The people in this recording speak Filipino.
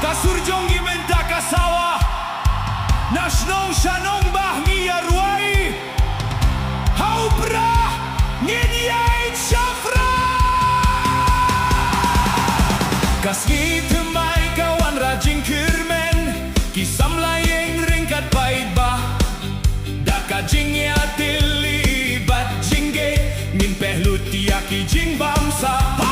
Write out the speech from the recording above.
Kasurjong imenta kasawa Nashnong shanong bah ngiyarway Hau prah nginyay syafra Kasngit may kawan rajing kirmen Kisam layeng ringkat bait ba Daka jingya tili bat jingge Min pehlut iaki jing bamsa